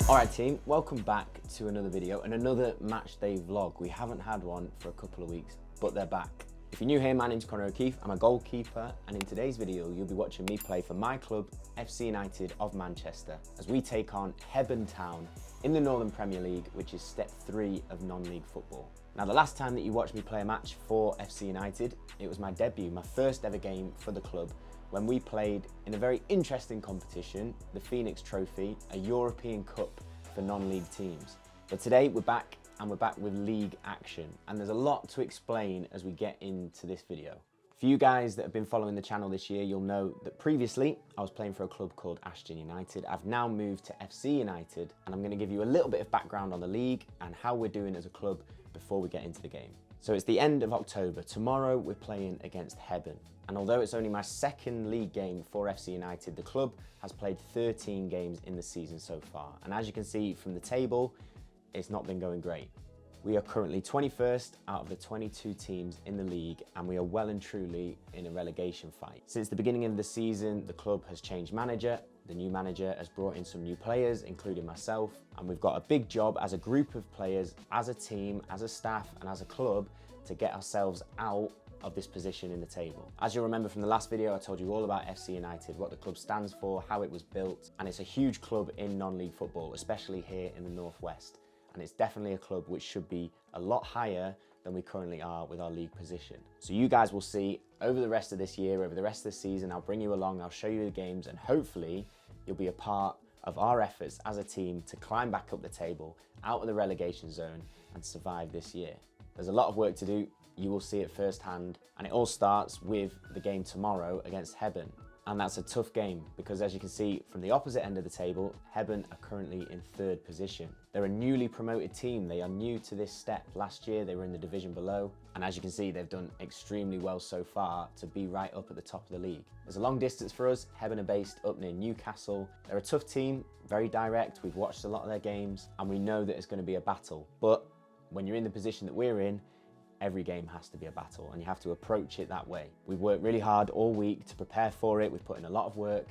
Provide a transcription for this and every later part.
Alright team, welcome back to another video and another match day vlog. We haven't had one for a couple of weeks, but they're back. If you're new here, my name's Conor O'Keefe, I'm a goalkeeper, and in today's video you'll be watching me play for my club, FC United of Manchester, as we take on Hebburn Town in the Northern Premier League, which is step 3 of non-league football. Now the last time that you watched me play a match for FC United, it was my debut, my first ever game for the club, when we played in a very interesting competition, the Phoenix Trophy, a European Cup for non-league teams. But today we're back, and we're back with league action, and there's a lot to explain as we get into this video. For you guys that have been following the channel this year, you'll know that previously I was playing for a club called Ashton United. I've now moved to FC United, and I'm going to give you a little bit of background on the league and how we're doing as a club before we get into the game. So it's the end of October. Tomorrow we're playing against Hebburn. And although it's only my second league game for FC United, the club has played 13 games in the season so far. And as you can see from the table, it's not been going great. We are currently 21st out of the 22 teams in the league, and we are well and truly in a relegation fight. Since the beginning of the season, the club has changed manager. The new manager has brought in some new players, including myself, and we've got a big job as a group of players, as a team, as a staff, and as a club to get ourselves out of this position in the table. As you'll remember from the last video, I told you all about FC United, what the club stands for, how it was built, and it's a huge club in non-league football, especially here in the Northwest. And it's definitely a club which should be a lot higher than we currently are with our league position. So you guys will see over the rest of this year, over the rest of the season, I'll bring you along, I'll show you the games, and hopefully you'll be a part of our efforts as a team to climb back up the table, out of the relegation zone, and survive this year. There's a lot of work to do. You will see it firsthand, and it all starts with the game tomorrow against Hebburn. And that's a tough game because, as you can see from the opposite end of the table, Hebburn are currently in 3rd position. They're a newly promoted team. They are new to this step. Last year they were in the division below, and as you can see, they've done extremely well so far to be right up at the top of the league. There's a long distance for us. Hebburn are based up near Newcastle. They're a tough team, very direct. We've watched a lot of their games, and we know that it's going to be a battle. But when you're in the position that we're in, every game has to be a battle, and you have to approach it that way. We've worked really hard all week to prepare for it. We've put in a lot of work,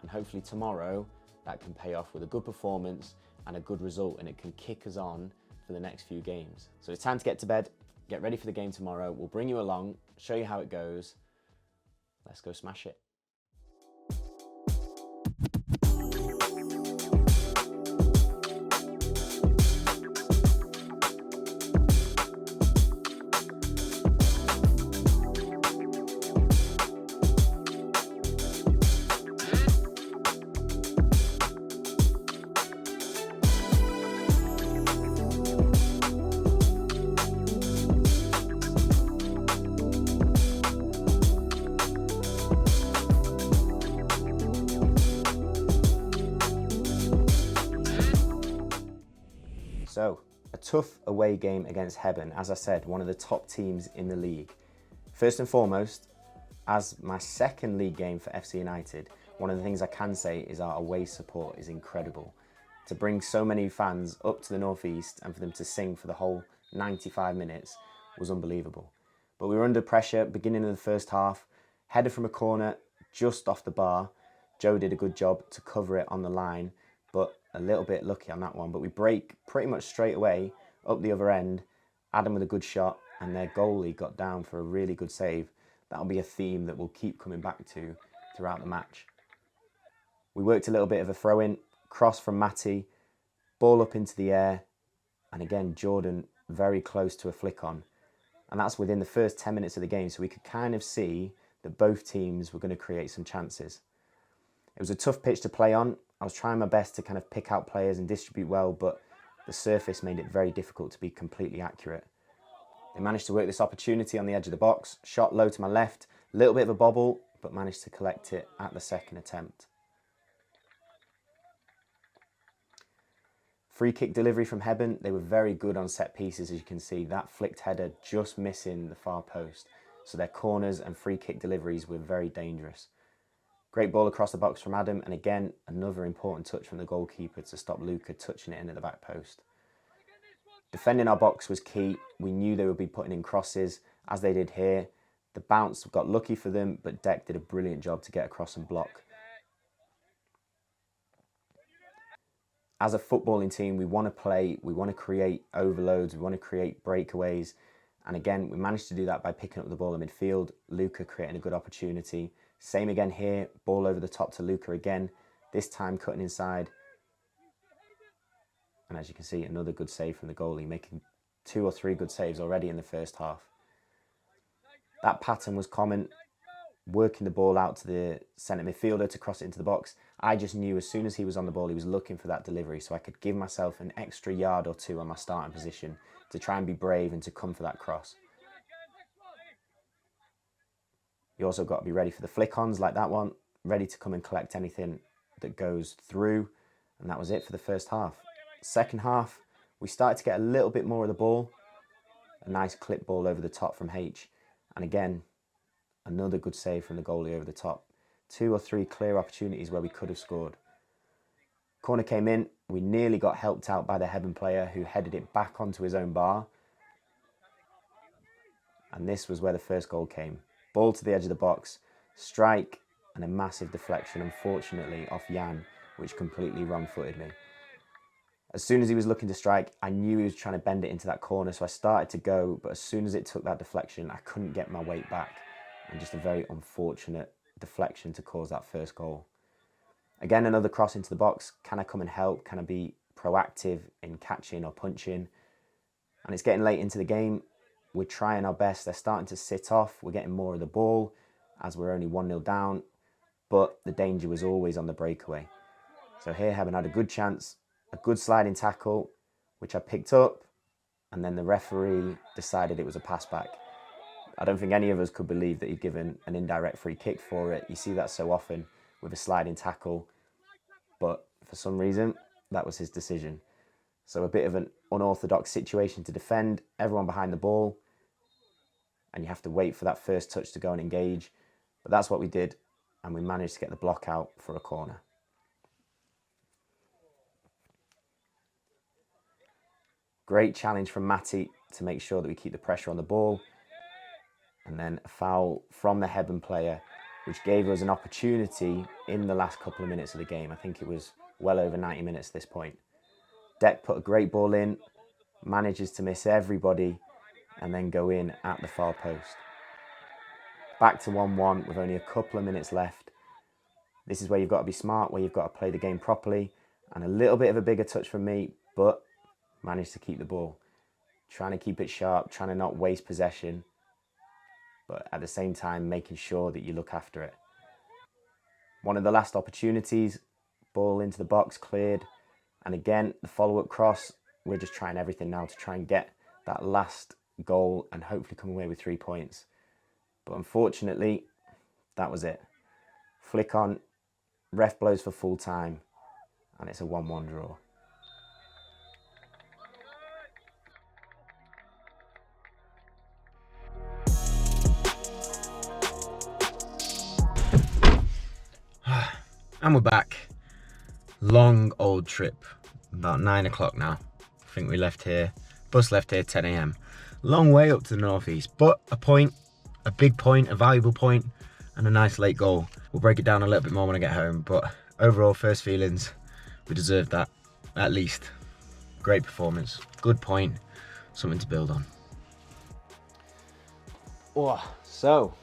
and hopefully tomorrow that can pay off with a good performance and a good result, and it can kick us on for the next few games. So it's time to get to bed, get ready for the game tomorrow. We'll bring you along, show you how it goes. Let's go smash it. So, a tough away game against Hebburn, as I said, one of the top teams in the league. First and foremost, as my second league game for FC United, one of the things I can say is our away support is incredible. To bring so many fans up to the northeast and for them to sing for the whole 95 minutes was unbelievable. But we were under pressure beginning of the first half, header from a corner just off the bar. Joe did a good job to cover it on the line, but a little bit lucky on that one. But we break pretty much straight away up the other end. Adam with a good shot, and their goalie got down for a really good save. That'll be a theme that we'll keep coming back to throughout the match. We worked a little bit of a throw-in, cross from Matty, ball up into the air, and again Jordan very close to a flick on. And that's within the first 10 minutes of the game, so we could kind of see that both teams were going to create some chances. It was a tough pitch to play on. I was trying my best to kind of pick out players and distribute well, but the surface made it very difficult to be completely accurate. They managed to work this opportunity on the edge of the box, shot low to my left, a little bit of a bobble, but managed to collect it at the second attempt. Free kick delivery from Hebburn. They were very good on set pieces, as you can see. That flicked header just missing the far post. So their corners and free kick deliveries were very dangerous. Great ball across the box from Adam, and again, another important touch from the goalkeeper to stop Luca touching it in at the back post. Defending our box was key. We knew they would be putting in crosses, as they did here. The bounce got lucky for them, but Deck did a brilliant job to get across and block. As a footballing team, we want to play, we want to create overloads, we want to create breakaways. And again, we managed to do that by picking up the ball in midfield. Luca creating a good opportunity. Same again here, ball over the top to Luca again, this time cutting inside. And as you can see, another good save from the goalie, making 2 or 3 good saves already in the first half. That pattern was common, working the ball out to the centre midfielder to cross it into the box. I just knew as soon as he was on the ball, he was looking for that delivery, so I could give myself an extra yard or 2 on my starting position to try and be brave and to come for that cross. You also got to be ready for the flick-ons like that one, ready to come and collect anything that goes through. And that was it for the first half. Second half, we started to get a little bit more of the ball. A nice clip ball over the top from H. And again, another good save from the goalie over the top. 2 or 3 clear opportunities where we could have scored. Corner came in. We nearly got helped out by the Hebburn player who headed it back onto his own bar. And this was where the first goal came. Ball to the edge of the box, strike, and a massive deflection, unfortunately, off Jan, which completely wrong-footed me. As soon as he was looking to strike, I knew he was trying to bend it into that corner, so I started to go, but as soon as it took that deflection, I couldn't get my weight back, and just a very unfortunate deflection to cause that first goal. Again, another cross into the box. Can I come and help? Can I be proactive in catching or punching? And it's getting late into the game. We're trying our best. They're starting to sit off. We're getting more of the ball as we're only 1-0 down, but the danger was always on the breakaway. So here Hebburn had a good chance, a good sliding tackle, which I picked up, and then the referee decided it was a pass back. I don't think any of us could believe that he'd given an indirect free kick for it. You see that so often with a sliding tackle, but for some reason, that was his decision. So a bit of an unorthodox situation to defend, everyone behind the ball, and you have to wait for that first touch to go and engage. But that's what we did, and we managed to get the block out for a corner. Great challenge from Matty to make sure that we keep the pressure on the ball. And then a foul from the Hebburn player, which gave us an opportunity in the last couple of minutes of the game. I think it was well over 90 minutes at this point. Deck put a great ball in, manages to miss everybody, and then go in at the far post. Back to 1-1 with only a couple of minutes left. This is where you've got to be smart, where you've got to play the game properly, and a little bit of a bigger touch from me, but managed to keep the ball. Trying to keep it sharp, trying to not waste possession, but at the same time making sure that you look after it. One of the last opportunities, ball into the box, cleared, and again, the follow-up cross. We're just trying everything now to try and get that last goal and hopefully come away with 3 points. But unfortunately, that was it. Flick on, ref blows for full time, and it's a 1-1 draw. And we're back. Long old trip, about 9 o'clock now. I think we left here, bus left here 10 AM. Long way up to the northeast, but a point, a big point, a valuable point, and a nice late goal. We'll break it down a little bit more when I get home, but overall first feelings, we deserved that, at least. Great performance, good point, something to build on. Oh, so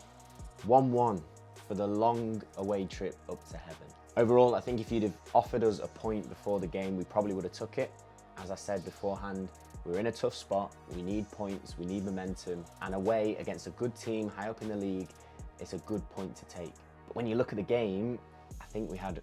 1-1 for the long away trip up to Hebburn. Overall, I think if you'd have offered us a point before the game, we probably would have took it. As I said beforehand, we're in a tough spot. We need points, we need momentum, and away against a good team high up in the league, it's a good point to take. But when you look at the game, I think we had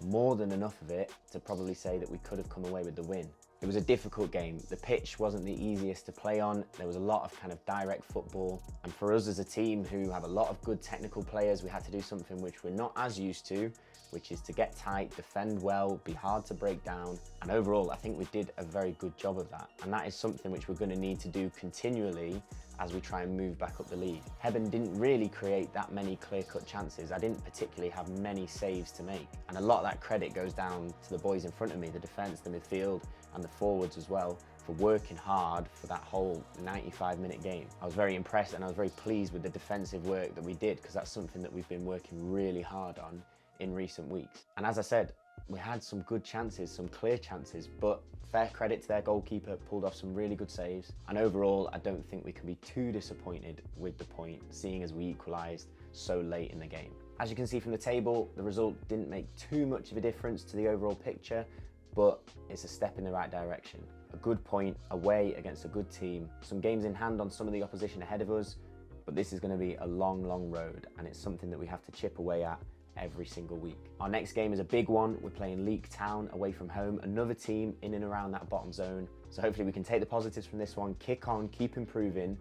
more than enough of it to probably say that we could have come away with the win. It was a difficult game. The pitch wasn't the easiest to play on. There was a lot of kind of direct football. And for us as a team who have a lot of good technical players, we had to do something which we're not as used to, which is to get tight, defend well, be hard to break down. And overall, I think we did a very good job of that. And that is something which we're going to need to do continually as we try and move back up the league. Hebburn didn't really create that many clear-cut chances. I didn't particularly have many saves to make. And a lot of that credit goes down to the boys in front of me, the defence, the midfield, and the forwards as well, for working hard for that whole 95-minute game. I was very impressed and I was very pleased with the defensive work that we did, because that's something that we've been working really hard on in recent weeks. And as I said, We had some good chances, some clear chances, but fair credit to their goalkeeper, pulled off some really good saves. And overall, I don't think we can be too disappointed with the point, seeing as we equalised so late in the game. As you can see from the table, the result didn't make too much of a difference to the overall picture, but it's a step in the right direction. A good point away against a good team, some games in hand on some of the opposition ahead of us, but this is going to be a long, long road, and it's something that we have to chip away at every single week. Our next game is a big one. We're playing Leek Town away from home, another team in and around that bottom zone. So hopefully we can take the positives from this one, kick on, keep improving,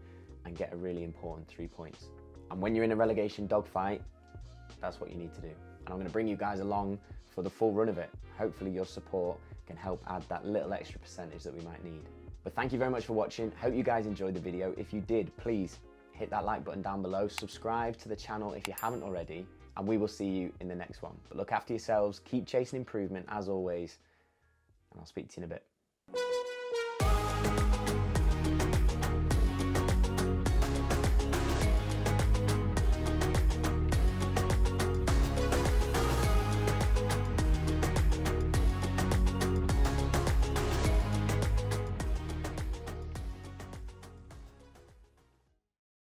and get a really important 3 points. And when you're in a relegation dogfight, that's what you need to do. And I'm going to bring you guys along for the full run of it. Hopefully your support can help add that little extra percentage that we might need. But thank you very much for watching. Hope you guys enjoyed the video. If you did, please hit that like button down below. Subscribe to the channel if you haven't already. And we will see you in the next one. But look after yourselves, keep chasing improvement as always, and I'll speak to you in a bit.